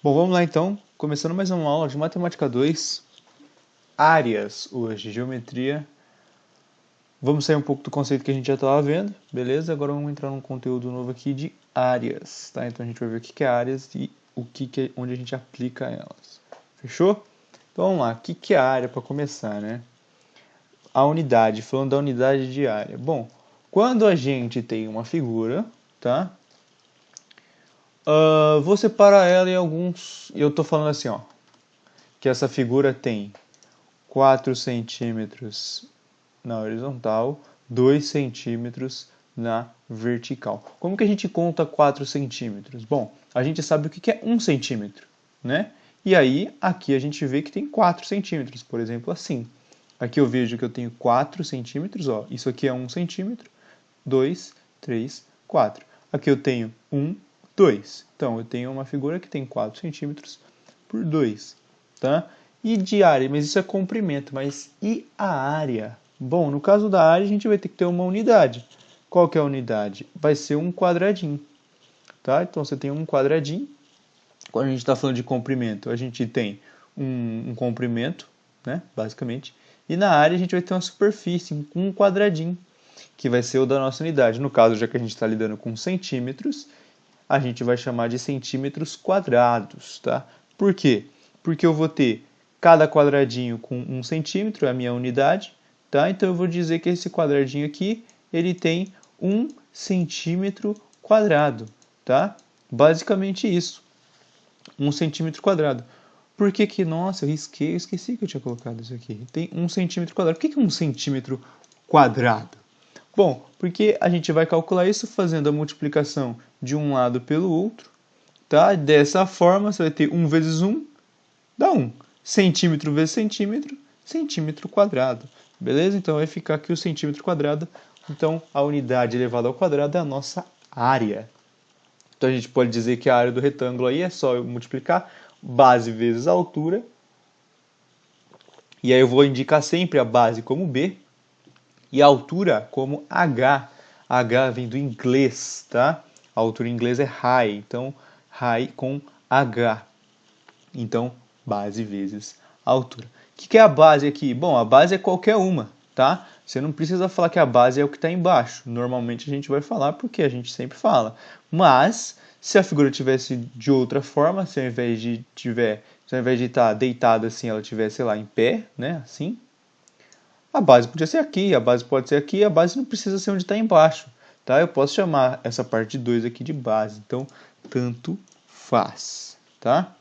Bom, vamos lá então, começando mais uma aula de Matemática 2, áreas hoje, geometria. Vamos sair um pouco do conceito que a gente já estava vendo, beleza? Agora vamos entrar num conteúdo novo aqui de áreas, tá? Então a gente vai ver o que é áreas e onde a gente aplica elas. Fechou? Então vamos lá, o que é área para começar, né? A unidade, falando da unidade de área. Bom, quando a gente tem uma figura, tá? Vou separar ela em alguns. Eu estou falando assim, ó, que essa figura tem 4 centímetros na horizontal, 2 centímetros na vertical. Como que a gente conta 4 centímetros? Bom, a gente sabe o que é 1 centímetro, né? E aí, aqui a gente vê que tem 4 centímetros, por exemplo, assim. Aqui eu vejo que eu tenho 4 centímetros, ó. Isso aqui é 1 centímetro, 2, 3, 4. Aqui eu tenho 1, 2. Então, eu tenho uma figura que tem 4 centímetros por 2, tá? E de área, mas isso é comprimento, mas e a área? Bom, no caso da área a gente vai ter que ter uma unidade. Qual que é a unidade? Vai ser um quadradinho, tá? Então você tem um quadradinho. Quando a gente está falando de comprimento, a gente tem um comprimento, né, basicamente. E na área a gente vai ter uma superfície, um quadradinho, que vai ser o da nossa unidade. No caso, já que a gente está lidando com centímetros, a gente vai chamar de centímetros quadrados, tá? Por quê? Porque eu vou ter cada quadradinho com 1 centímetro, é a minha unidade, tá? Então eu vou dizer que esse quadradinho aqui, ele tem 1 centímetro quadrado, tá? Basicamente isso, 1 centímetro quadrado. Por que que, nossa, eu risquei, eu esqueci que eu tinha colocado isso aqui. Tem 1 centímetro quadrado. Por que que 1 centímetro quadrado? Bom, porque a gente vai calcular isso fazendo a multiplicação de um lado pelo outro, tá? Dessa forma, você vai ter 1 vezes 1 dá 1. Centímetro vezes centímetro, centímetro quadrado. Beleza? Então vai ficar aqui o centímetro quadrado. Então a unidade elevada ao quadrado é a nossa área. Então a gente pode dizer que a área do retângulo aí é só eu multiplicar base vezes a altura. E aí eu vou indicar sempre a base como B e a altura como H. H vem do inglês, tá? A altura em inglês é high, então high com H. Então, base vezes altura. O que é a base aqui? Bom, a base é qualquer uma, tá? Você não precisa falar que a base é o que está embaixo. Normalmente a gente vai falar porque a gente sempre fala. Mas, se a figura tivesse de outra forma, se ao invés de estar deitada assim, ela tivesse, sei lá, em pé, né? Assim, a base podia ser aqui, a base pode ser aqui, a base não precisa ser onde está embaixo, tá? Eu posso chamar essa parte 2 aqui de base, então tanto faz, tá?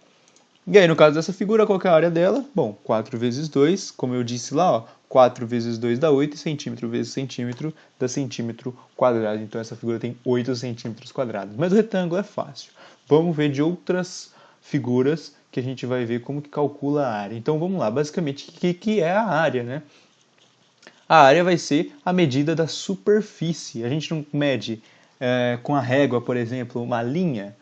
E aí, no caso dessa figura, qual que é a área dela? Bom, 4 vezes 2, como eu disse lá, ó, 4 vezes 2 dá 8, e centímetro vezes centímetro dá centímetro quadrado. Então essa figura tem 8 centímetros quadrados. Mas o retângulo é fácil. Vamos ver de outras figuras que a gente vai ver como que calcula a área. Então vamos lá, basicamente, o que é a área, né? A área vai ser a medida da superfície. A gente não mede com a régua, por exemplo, uma linha.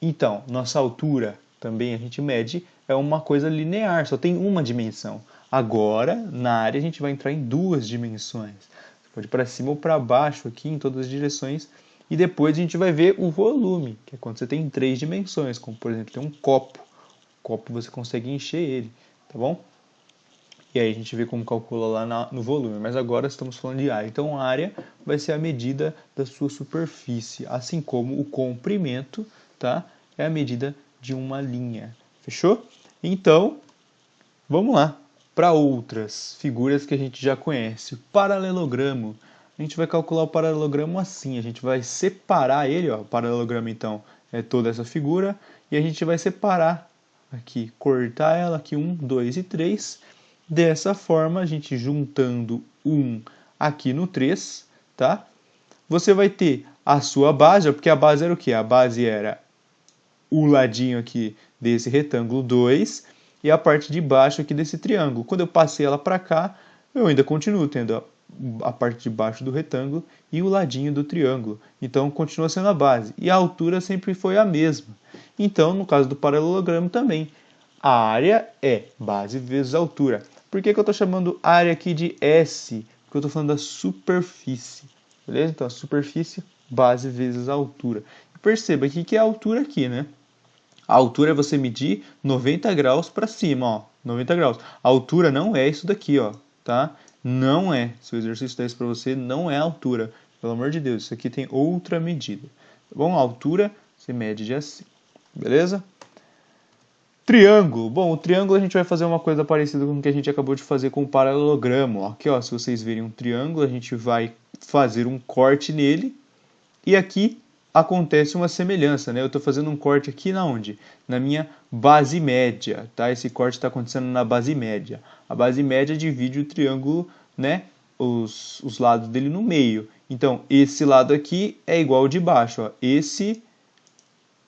Então, nossa altura também a gente mede é uma coisa linear, só tem uma dimensão. Agora, na área, a gente vai entrar em duas dimensões. Você pode ir para cima ou para baixo aqui, em todas as direções. E depois a gente vai ver o volume, que é quando você tem três dimensões, como por exemplo, tem um copo. O copo você consegue encher ele, tá bom? E aí a gente vê como calcula lá no volume, mas agora estamos falando de área. Então a área vai ser a medida da sua superfície, assim como o comprimento, tá? É a medida de uma linha. Fechou? Então, vamos lá para outras figuras que a gente já conhece. O paralelogramo. A gente vai calcular o paralelogramo assim, a gente vai separar ele, ó, o paralelogramo então é toda essa figura, e a gente vai separar aqui, cortar ela aqui 1, 2 e 3. Dessa forma, a gente juntando 1 aqui no 3, tá? Você vai ter a sua base, porque a base era o quê? A base era o ladinho aqui desse retângulo 2 e a parte de baixo aqui desse triângulo. Quando eu passei ela para cá, eu ainda continuo tendo a parte de baixo do retângulo e o ladinho do triângulo. Então, continua sendo a base. E a altura sempre foi a mesma. Então, no caso do paralelogramo também, a área é base vezes altura. Por que eu estou chamando área aqui de S? Porque eu estou falando da superfície. Beleza? Então, a superfície, base vezes a altura. E perceba aqui que é a altura aqui, né? A altura é você medir 90 graus para cima, ó, 90 graus. A altura não é isso daqui, ó, tá? Não é. Se o exercício desse para você, não é a altura. Pelo amor de Deus, isso aqui tem outra medida. Tá bom? A altura você mede de assim. Beleza? Triângulo. Bom, o triângulo a gente vai fazer uma coisa parecida com o que a gente acabou de fazer com o paralelogramo. Aqui, ó, se vocês verem um triângulo, a gente vai fazer um corte nele. E aqui acontece uma semelhança, né? Eu estou fazendo um corte aqui na onde? Na minha base média, tá? Esse corte está acontecendo na base média. A base média divide o triângulo, né? Os lados dele no meio. Então, esse lado aqui é igual ao de baixo, ó. Esse,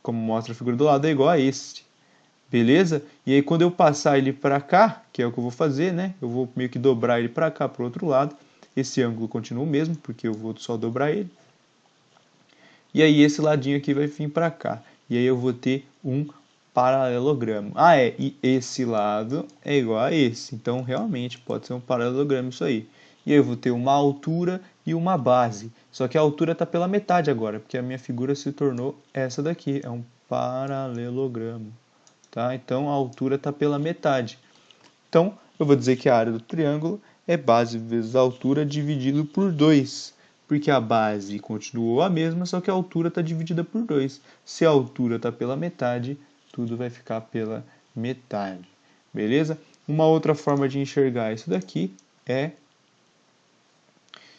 como mostra a figura do lado, é igual a este. Beleza? E aí quando eu passar ele para cá, que é o que eu vou fazer, né? Eu vou meio que dobrar ele para cá, para o outro lado. Esse ângulo continua o mesmo, porque eu vou só dobrar ele. E aí esse ladinho aqui vai vir para cá. E aí eu vou ter um paralelogramo. Ah, e esse lado é igual a esse. Então realmente pode ser um paralelogramo isso aí. E aí eu vou ter uma altura e uma base. Só que a altura está pela metade agora, porque a minha figura se tornou essa daqui. É um paralelogramo. Tá? Então a altura está pela metade. Então eu vou dizer que a área do triângulo é base vezes a altura dividido por 2. Porque a base continuou a mesma, só que a altura está dividida por 2. Se a altura está pela metade, tudo vai ficar pela metade. Beleza? Uma outra forma de enxergar isso daqui é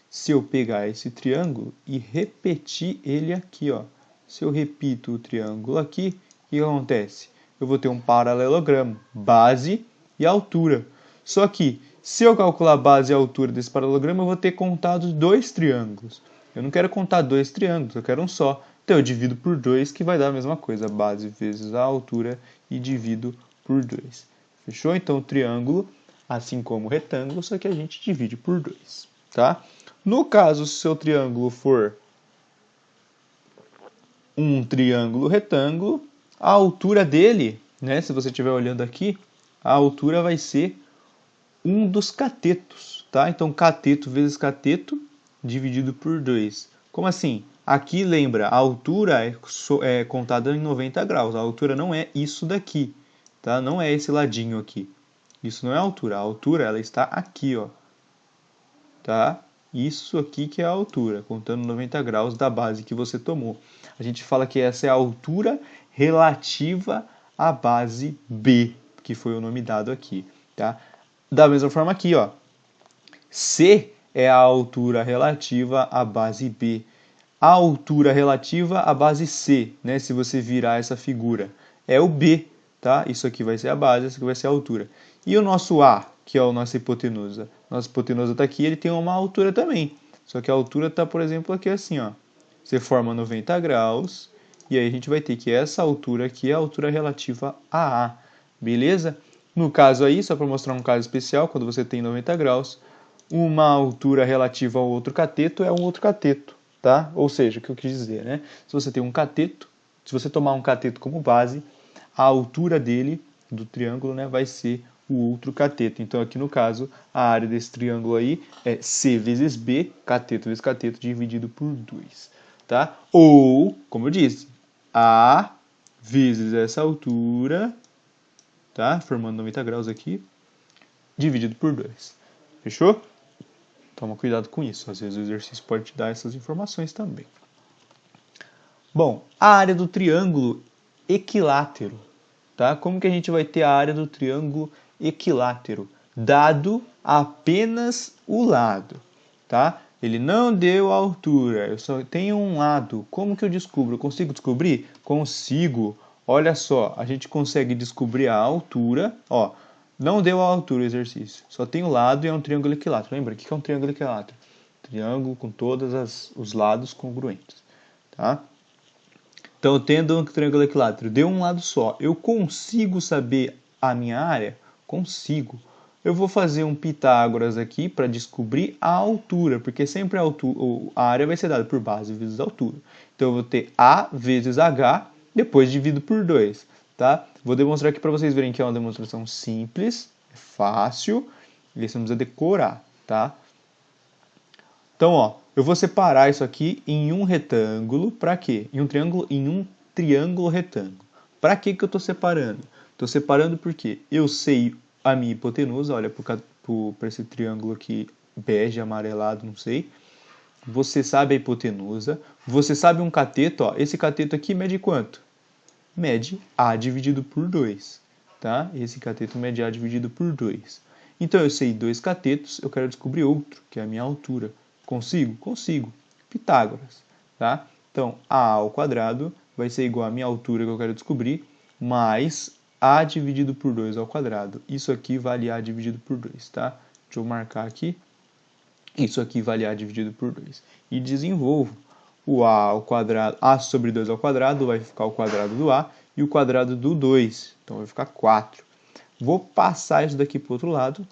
se eu pegar esse triângulo e repetir ele aqui. Ó. Se eu repito o triângulo aqui, o que acontece? Eu vou ter um paralelogramo, base e altura. Só que, se eu calcular a base e a altura desse paralelogramo, eu vou ter contado 2 triângulos. Eu não quero contar 2 triângulos, eu quero um só. Então eu divido por 2, que vai dar a mesma coisa, base vezes a altura, e divido por 2. Fechou? Então o triângulo, assim como o retângulo, só que a gente divide por 2. Tá? No caso, se o seu triângulo for um triângulo retângulo, a altura dele, né, se você estiver olhando aqui, a altura vai ser um dos catetos, tá? Então, cateto vezes cateto dividido por 2. Como assim? Aqui, lembra, a altura é contada em 90 graus. A altura não é isso daqui, tá? Não é esse ladinho aqui. Isso não é a altura. A altura, ela está aqui, ó. Tá? Isso aqui que é a altura, contando 90 graus da base que você tomou. A gente fala que essa é a altura relativa à base B, que foi o nome dado aqui. Tá? Da mesma forma aqui, ó, C é a altura relativa à base B. A altura relativa à base C, né, se você virar essa figura, é o B. Tá? Isso aqui vai ser a base, isso aqui vai ser a altura. E o nosso A, que é a nossa hipotenusa? Nossa hipotenusa está aqui, ele tem uma altura também. Só que a altura está, por exemplo, aqui assim, ó. Você forma 90 graus, e aí a gente vai ter que essa altura aqui é a altura relativa a A. Beleza? No caso aí, só para mostrar um caso especial, quando você tem 90 graus, uma altura relativa ao outro cateto é um outro cateto. Tá? Ou seja, o que eu quis dizer, né? Se você tem um cateto, se você tomar um cateto como base, a altura dele, do triângulo, né, vai ser o outro cateto. Então, aqui no caso, a área desse triângulo aí é C vezes B, cateto vezes cateto, dividido por 2. Tá? Ou, como eu disse, A vezes essa altura, tá? Formando 90 graus aqui, dividido por 2. Fechou? Toma cuidado com isso. Às vezes o exercício pode te dar essas informações também. Bom, a área do triângulo equilátero. Tá? Como que a gente vai ter a área do triângulo equilátero? Dado apenas o lado. Tá? Ele não deu a altura, eu só tenho um lado. Como que eu descubro? Eu consigo descobrir? Consigo. Olha só, a gente consegue descobrir a altura. Ó, não deu a altura o exercício, só tem o lado e é um triângulo equilátero. Lembra? O que é um triângulo equilátero? Triângulo com todos os lados congruentes. Tá? Então, tendo um triângulo equilátero, deu um lado só. Eu consigo saber a minha área? Consigo. Eu vou fazer um Pitágoras aqui para descobrir a altura, porque sempre a área vai ser dada por base vezes altura. Então, eu vou ter A vezes H, depois divido por 2. Tá? Vou demonstrar aqui para vocês verem que é uma demonstração simples, é fácil, e você não precisa decorar. Tá? Então, ó, eu vou separar isso aqui em um retângulo, para quê? Em um triângulo retângulo. Para que eu estou separando? Estou separando porque eu sei a minha hipotenusa, olha para esse triângulo aqui, bege, amarelado, não sei. Você sabe a hipotenusa, você sabe um cateto, ó, esse cateto aqui mede quanto? Mede A dividido por 2, tá? Esse cateto mede A dividido por 2. Então eu sei 2 catetos, eu quero descobrir outro, que é a minha altura. Consigo? Consigo. Pitágoras, tá? Então A ao quadrado vai ser igual à minha altura que eu quero descobrir, mais A dividido por 2 ao quadrado. Isso aqui vale A dividido por 2, tá? Deixa eu marcar aqui. Isso aqui vale A dividido por 2. E desenvolvo o A ao quadrado, A sobre 2 ao quadrado vai ficar o quadrado do A e o quadrado do 2. Então vai ficar 4. Vou passar isso daqui para o outro lado,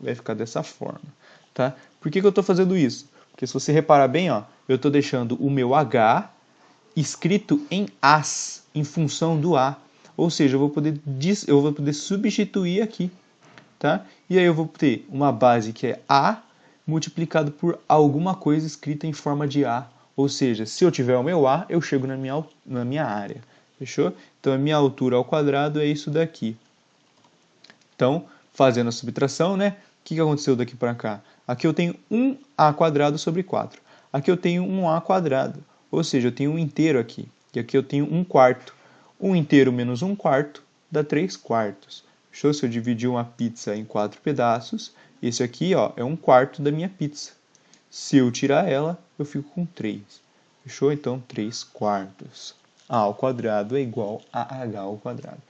vai ficar dessa forma. Tá? Por que eu estou fazendo isso? Porque se você reparar bem, ó, eu estou deixando o meu H escrito em As, em função do A. Ou seja, eu vou poder substituir aqui. Tá? E aí eu vou ter uma base que é A multiplicado por alguma coisa escrita em forma de A. Ou seja, se eu tiver o meu A, eu chego na minha área. Fechou? Então a minha altura ao quadrado é isso daqui. Então, fazendo a subtração, né? O que aconteceu daqui para cá? Aqui eu tenho 1A quadrado sobre 4. Aqui eu tenho 1A quadrado. Ou seja, eu tenho um inteiro aqui. E aqui eu tenho 1 quarto. 1 inteiro menos 1 quarto dá 3 quartos. Fechou? Se eu dividir uma pizza em 4 pedaços, esse aqui, ó, é 1 quarto da minha pizza. Se eu tirar ela, eu fico com 3. Fechou? Então, 3 quartos. A ao quadrado é igual a H ao quadrado.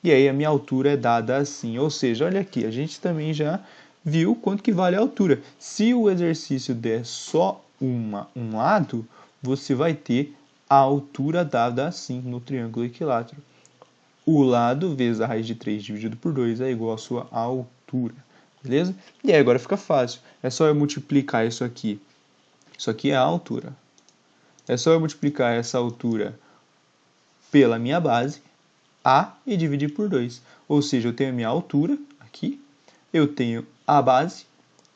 E aí a minha altura é dada assim. Ou seja, olha aqui, a gente também já viu quanto que vale a altura. Se o exercício der só um lado, você vai ter a altura dada assim no triângulo equilátero. O lado vezes a raiz de 3 dividido por 2 é igual à sua altura. Beleza? E aí agora fica fácil. É só eu multiplicar isso aqui. Isso aqui é a altura. É só eu multiplicar essa altura pela minha base, A, e dividir por 2. Ou seja, eu tenho a minha altura aqui, eu tenho a base,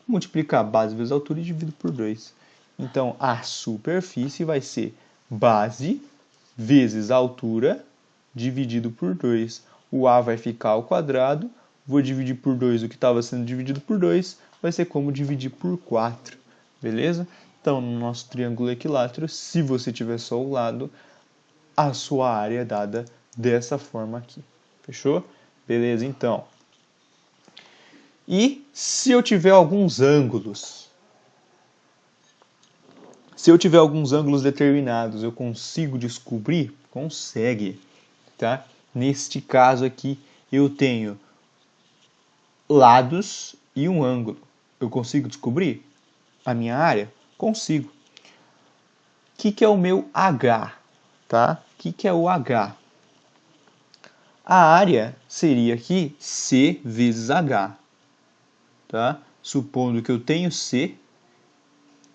multiplicar a base vezes a altura e divido por 2. Então, a superfície vai ser base vezes a altura dividido por 2. O A vai ficar ao quadrado, vou dividir por 2 o que estava sendo dividido por 2, vai ser como dividir por 4. Beleza? Então, no nosso triângulo equilátero, se você tiver só o lado, a sua área é dada dessa forma aqui. Fechou? Beleza, então. E se eu tiver alguns ângulos? Se eu tiver alguns ângulos determinados, eu consigo descobrir? Consegue. Tá? Neste caso aqui, eu tenho lados e um ângulo. Eu consigo descobrir a minha área? Consigo. O que é o meu H? Tá? O que é o H? A área seria aqui C vezes H. Tá? Supondo que eu tenho C,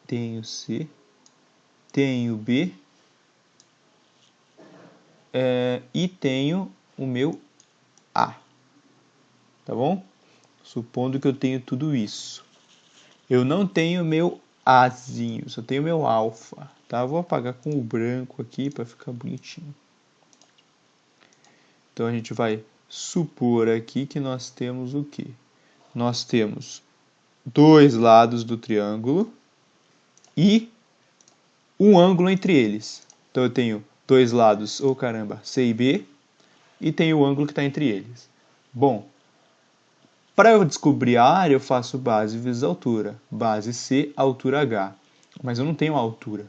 tenho B e tenho o meu A. Tá bom? Supondo que eu tenho tudo isso. Eu não tenho meu Azinho, só tenho meu alfa. Tá? Vou apagar com o branco aqui para ficar bonitinho. Então a gente vai supor aqui que nós temos o quê? Nós temos dois lados do triângulo e um ângulo entre eles. Então eu tenho dois lados, C e B, e tenho o ângulo que está entre eles. Bom, para eu descobrir a área, eu faço base vezes altura. Base C, altura H. Mas eu não tenho a altura,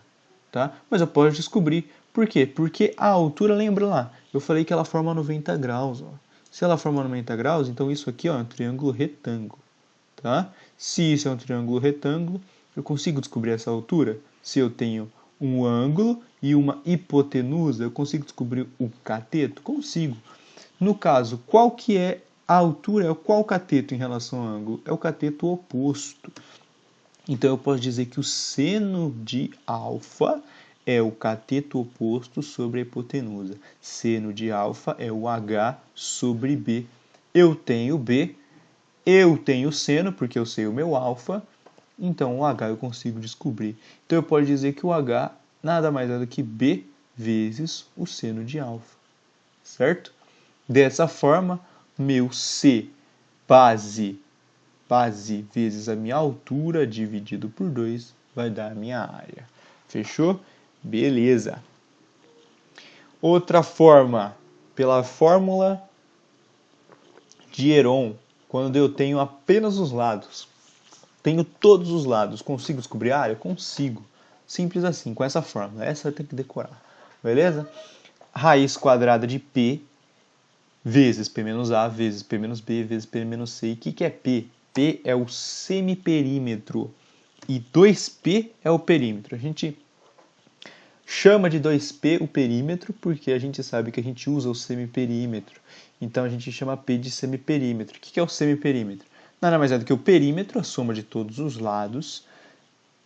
tá? Mas eu posso descobrir. Por quê? Porque a altura, lembra lá, eu falei que ela forma 90 graus. Ó. Se ela forma 90 graus, então isso aqui ó, é um triângulo retângulo. Tá? Se isso é um triângulo retângulo, eu consigo descobrir essa altura? Se eu tenho um ângulo e uma hipotenusa, eu consigo descobrir o cateto? Consigo. No caso, qual que é a altura? É qual cateto em relação ao ângulo? É o cateto oposto. Então eu posso dizer que o seno de alfa é o cateto oposto sobre a hipotenusa. Seno de alfa é o H sobre B. Eu tenho B, eu tenho seno, porque eu sei o meu alfa, então o H eu consigo descobrir. Então eu posso dizer que o H nada mais é do que B vezes o seno de alfa. certo? Dessa forma, meu C base vezes a minha altura dividido por 2 vai dar a minha área. Fechou? Beleza. Outra forma, pela fórmula de Heron, quando eu tenho apenas os lados, tenho todos os lados, consigo descobrir a área? Consigo. Simples assim, com essa fórmula. Essa eu tenho que decorar. Beleza? Raiz quadrada de P vezes P menos A, vezes P menos B, vezes P menos C. E o que é P? P é o semiperímetro. E 2P é o perímetro. A gente chama de 2P o perímetro porque a gente sabe que a gente usa o semiperímetro. Então a gente chama P de semiperímetro. O que é o semiperímetro? Nada mais é do que o perímetro, a soma de todos os lados,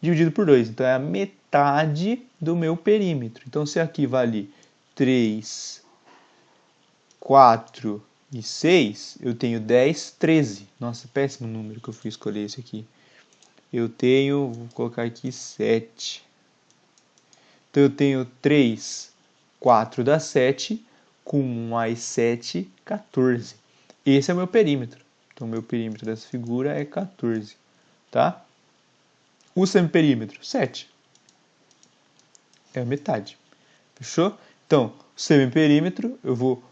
dividido por 2. Então é a metade do meu perímetro. Então se aqui vale 3, 4 e 6, eu tenho 10, 13. Nossa, péssimo número que eu fui escolher esse aqui. Eu tenho, vou colocar aqui 7. Então eu tenho 3, 4 dá 7, com 1 mais 7, 14. Esse é o meu perímetro. Então o meu perímetro dessa figura é 14, tá? O semiperímetro, 7. É a metade. Fechou? Então, o semiperímetro, eu vou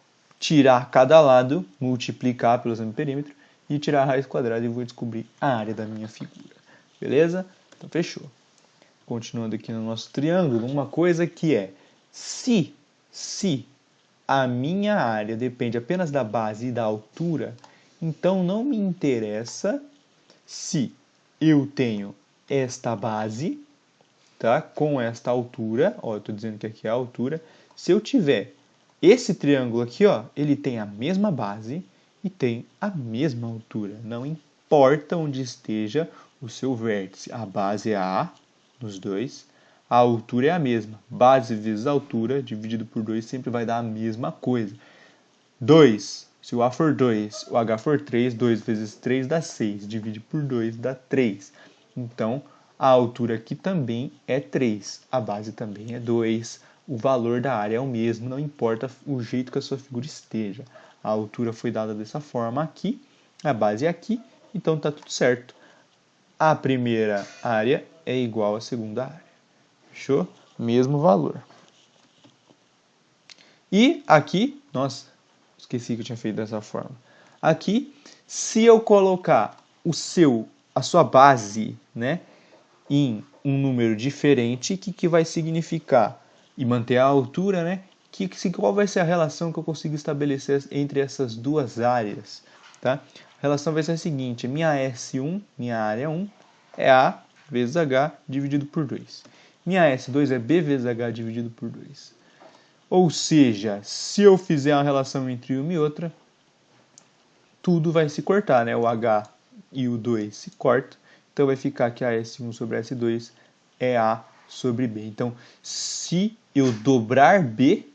tirar cada lado, multiplicar pelo semiperímetro e tirar a raiz quadrada e vou descobrir a área da minha figura. Beleza? Então, fechou. Continuando aqui no nosso triângulo, uma coisa que é, se a minha área depende apenas da base e da altura, então não me interessa se eu tenho esta base, tá? Com esta altura, ó, eu estou dizendo que aqui é a altura. Se eu tiver esse triângulo aqui, ó, ele tem a mesma base e tem a mesma altura. Não importa onde esteja o seu vértice. A base é A nos dois, a altura é a mesma. Base vezes altura dividido por 2 sempre vai dar a mesma coisa. 2, se o A for 2, o H for 3, 2 vezes 3 dá 6, divide por 2 dá 3. Então, a altura aqui também é 3, a base também é 2, o valor da área é o mesmo, não importa o jeito que a sua figura esteja. A altura foi dada dessa forma aqui, a base é aqui, então está tudo certo. A primeira área é igual à segunda área. Fechou? Mesmo valor. E aqui, nossa, esqueci que eu tinha feito dessa forma. Aqui, se eu colocar a sua base, né, em um número diferente, o que vai significar? E manter a altura, né? Qual vai ser a relação que eu consigo estabelecer entre essas duas áreas? Tá? A relação vai ser a seguinte, minha S1, minha área 1, é A vezes H dividido por 2. Minha S2 é B vezes H dividido por 2. Ou seja, se eu fizer uma relação entre uma e outra, tudo vai se cortar, né? O H e o 2 se cortam, então vai ficar que a S1 sobre a S2 é A sobre B. Então, se eu dobrar B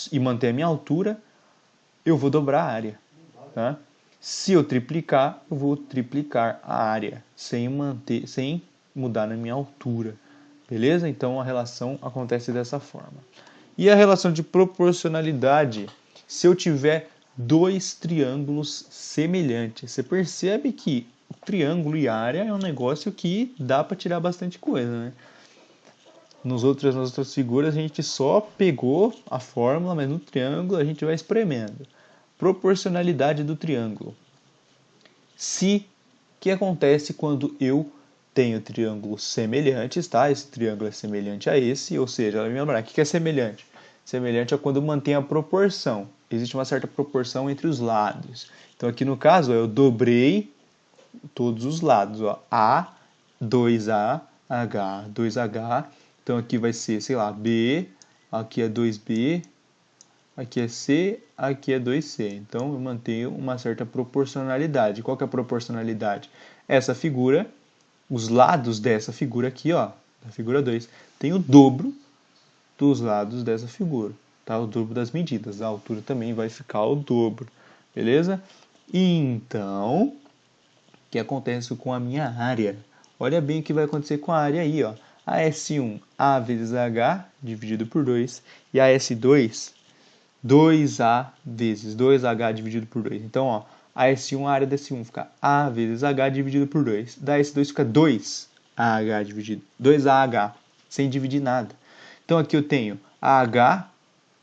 e manter a minha altura, eu vou dobrar a área. Tá? Se eu triplicar, eu vou triplicar a área, sem mudar na minha altura. Beleza? Então, a relação acontece dessa forma. E a relação de proporcionalidade, se eu tiver dois triângulos semelhantes, você percebe que o triângulo e área é um negócio que dá para tirar bastante coisa, né? Nas outras figuras a gente só pegou a fórmula, mas no triângulo a gente vai espremendo. Proporcionalidade do triângulo. O que acontece quando eu tenho triângulos semelhantes, tá? Esse triângulo é semelhante a esse, ou seja, vai me lembrar, o que é semelhante? Semelhante a quando mantém a proporção. Existe uma certa proporção entre os lados. Então aqui no caso eu dobrei todos os lados, ó. A, 2A, H, 2H. Então aqui vai ser, sei lá, B, aqui é 2B, aqui é C, aqui é 2C. Então eu mantenho uma certa proporcionalidade. Qual que é a proporcionalidade? Essa figura, os lados dessa figura aqui, ó, da figura 2, tem o dobro dos lados dessa figura, tá? O dobro das medidas. A altura também vai ficar o dobro, beleza? Então, o que acontece com a minha área? Olha bem o que vai acontecer com a área aí, ó. A S1, A vezes H, dividido por 2, e a S2, 2A vezes 2H dividido por 2. Então, ó, AS1, a área desse 1 fica A vezes H dividido por 2. Da S2 fica 2AH dividido, 2AH, sem dividir nada. Então, aqui eu tenho AH,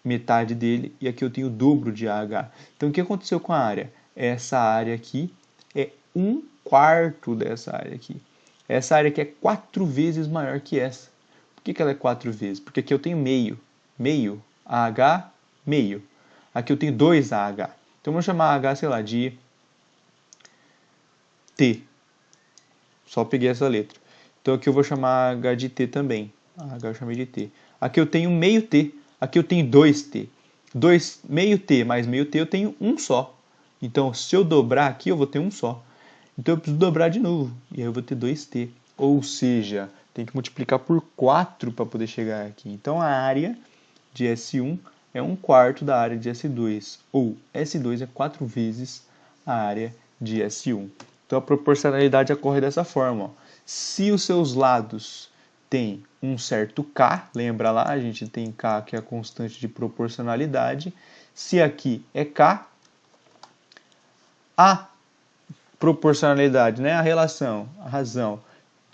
metade dele, e aqui eu tenho o dobro de AH. Então, o que aconteceu com a área? Essa área aqui é 1/4 dessa área aqui. Essa área aqui é 4 vezes maior que essa. Por que ela é 4 vezes? Porque aqui eu tenho meio. Meio, AH, meio. Aqui eu tenho 2AH. Então, vamos chamar AH, sei lá, de T. Só peguei essa letra. Então, aqui eu vou chamar H de T também. H eu chamei de T. Aqui eu tenho meio T. Aqui eu tenho 2T. Meio T mais meio T eu tenho um só. Então, se eu dobrar aqui, eu vou ter um só. Então, eu preciso dobrar de novo. E aí eu vou ter 2T. Ou seja, tem que multiplicar por 4 para poder chegar aqui. Então, a área de S1 é 1/4 da área de S2. Ou S2 é 4 vezes a área de S1. Então, a proporcionalidade ocorre dessa forma. Ó. Se os seus lados têm um certo K, lembra lá, a gente tem K que é a constante de proporcionalidade. Se aqui é K, a proporcionalidade, né, a relação, a razão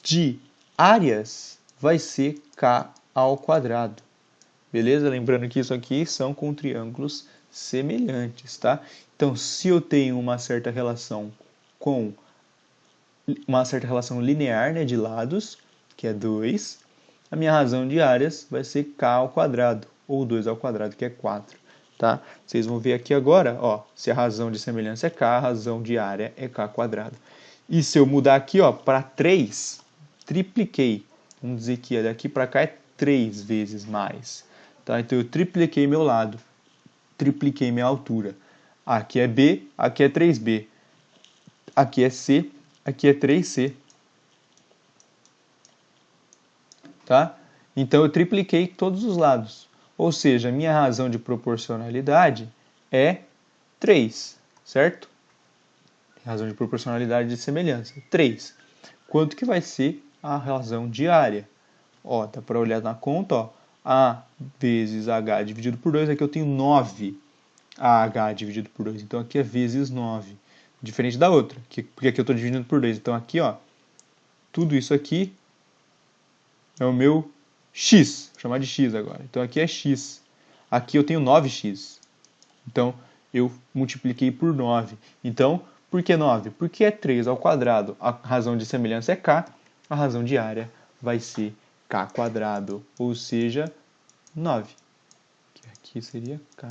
de áreas vai ser K ao quadrado. Beleza? Lembrando que isso aqui são com triângulos semelhantes, tá? Então, se eu tenho uma certa relação com uma certa relação linear, né, de lados, que é 2, a minha razão de áreas vai ser K ao quadrado, ou 2 ao quadrado, que é 4. Tá? Vocês vão ver aqui agora, ó, se a razão de semelhança é K, a razão de área é K quadrado. E se eu mudar aqui para 3, tripliquei. Vamos dizer que daqui para cá é 3 vezes mais. Tá? Então eu tripliquei meu lado, tripliquei minha altura. Aqui é B, aqui é 3B. Aqui é C, aqui é 3C. Tá? Então eu tripliquei todos os lados. Ou seja, a minha razão de proporcionalidade é 3, certo? Razão de proporcionalidade de semelhança, 3. Quanto que vai ser a razão de área? Ó, dá para olhar na conta, ó. A vezes H dividido por 2, aqui eu tenho 9 AH dividido por 2. Então aqui é vezes 9. Diferente da outra, porque aqui eu estou dividindo por 2. Então aqui, ó, tudo isso aqui é o meu x. Vou chamar de x agora. Então aqui é x. Aqui eu tenho 9x. Então eu multipliquei por 9. Então, por que 9? Porque é 3 ao quadrado. A razão de semelhança é k. A razão de área vai ser k quadrado. Ou seja, 9. Que aqui seria k.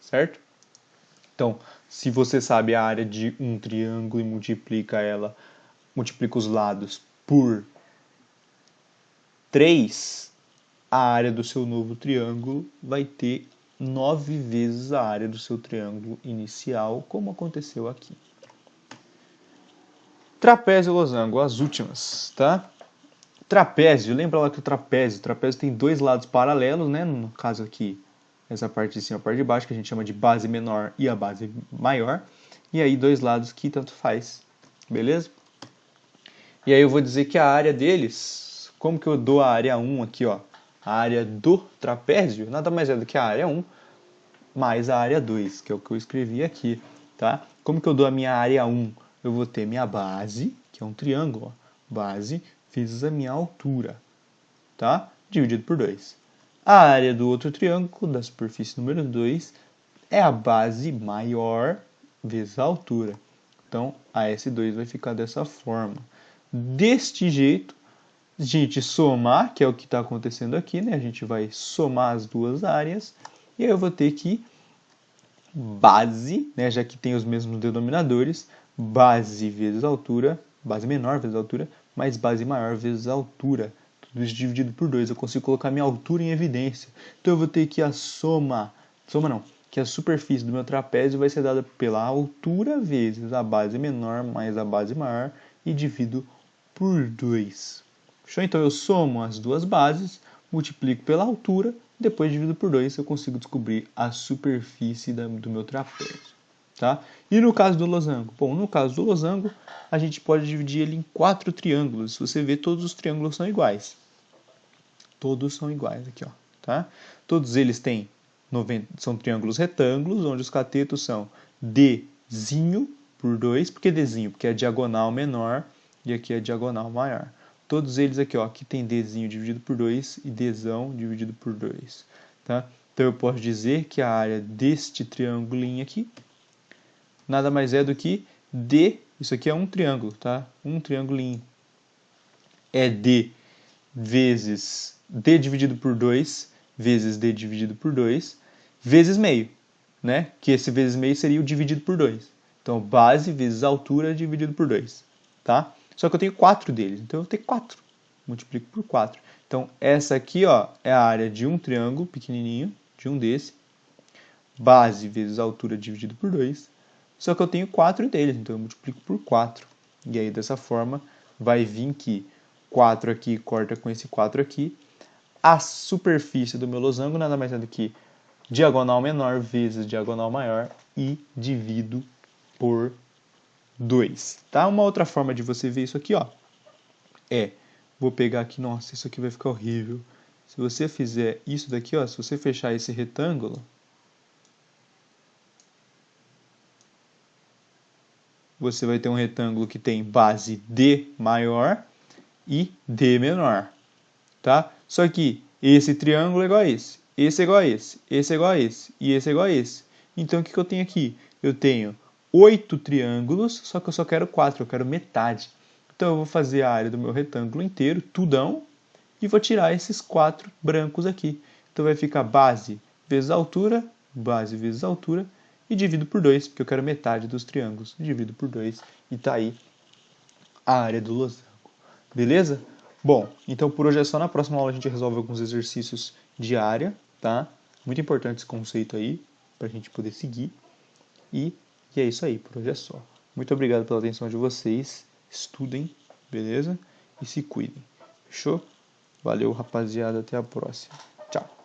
Certo? Então, se você sabe a área de um triângulo e multiplica os lados por 3, a área do seu novo triângulo vai ter 9 vezes a área do seu triângulo inicial, como aconteceu aqui. Trapézio e losango, as últimas, tá? Trapézio, lembra lá que o trapézio tem dois lados paralelos, né? No caso aqui, essa parte de cima e a parte de baixo, que a gente chama de base menor e a base maior. E aí, dois lados que tanto faz, beleza? E aí eu vou dizer que a área deles, como que eu dou a área 1 aqui, ó? A área do trapézio nada mais é do que a área 1 mais a área 2, que é o que eu escrevi aqui, tá? Como que eu dou a minha área 1? Eu vou ter minha base, que é um triângulo, ó, base vezes a minha altura, tá? Dividido por 2. A área do outro triângulo, da superfície número 2, é a base maior vezes a altura. Então, a S2 vai ficar dessa forma. Deste jeito, a gente somar, que é o que está acontecendo aqui, né? A gente vai somar as duas áreas, e aí eu vou ter que base, né? Já que tem os mesmos denominadores, base vezes altura, base menor vezes altura, mais base maior vezes altura. Tudo isso dividido por 2. Eu consigo colocar minha altura em evidência. Então eu vou ter que a que a superfície do meu trapézio vai ser dada pela altura vezes a base menor mais a base maior e divido por 2. Fechou? Então eu somo as duas bases, multiplico pela altura, depois divido por 2, eu consigo descobrir a superfície do meu trapézio. Tá? E no caso do losango? Bom, no caso do losango, a gente pode dividir ele em 4 triângulos. Se você vê, todos os triângulos são iguais. Todos são iguais aqui, ó. tá? Todos eles têm são triângulos retângulos, onde os catetos são Dzinho por 2. Por que Dzinho? Porque é a diagonal menor e aqui é a diagonal maior. Todos eles aqui, ó, aqui tem Dzinho dividido por 2 e Dzão dividido por 2. Tá? Então eu posso dizer que a área deste triângulo aqui nada mais é do que D, isso aqui é um triângulo, tá? Um triângulo é D vezes D dividido por 2 vezes D dividido por 2 vezes meio, né? Que esse vezes meio seria o dividido por 2. Então, base vezes altura dividido por 2, tá? Só que eu tenho 4 deles, então eu tenho 4. Multiplico por 4. Então, essa aqui, ó, é a área de um triângulo pequenininho, de um desse. Base vezes altura dividido por 2. Só que eu tenho 4 deles, então eu multiplico por 4. E aí, dessa forma, vai vir que 4 aqui corta com esse 4 aqui. A superfície do meu losango nada mais é do que diagonal menor vezes diagonal maior e divido por 2. Tá? Uma outra forma de você ver isso aqui, ó, vou pegar aqui, nossa, isso aqui vai ficar horrível. Se você fizer isso daqui, ó, se você fechar esse retângulo, você vai ter um retângulo que tem base D maior e D menor, tá? Só que esse triângulo é igual a esse é igual a esse é igual a esse e esse é igual a esse. Então, o que eu tenho aqui? Eu tenho 8 triângulos, só que eu só quero 4, eu quero metade. Então, eu vou fazer a área do meu retângulo inteiro, tudão, e vou tirar esses 4 brancos aqui. Então, vai ficar base vezes altura e divido por 2, porque eu quero metade dos triângulos. Divido por 2 e está aí a área do losango. Beleza? Bom, então por hoje é só. Na próxima aula a gente resolve alguns exercícios de área, tá? Muito importante esse conceito aí, para a gente poder seguir. E é isso aí, por hoje é só. Muito obrigado pela atenção de vocês. Estudem, beleza? E se cuidem. Fechou? Valeu, rapaziada. Até a próxima. Tchau.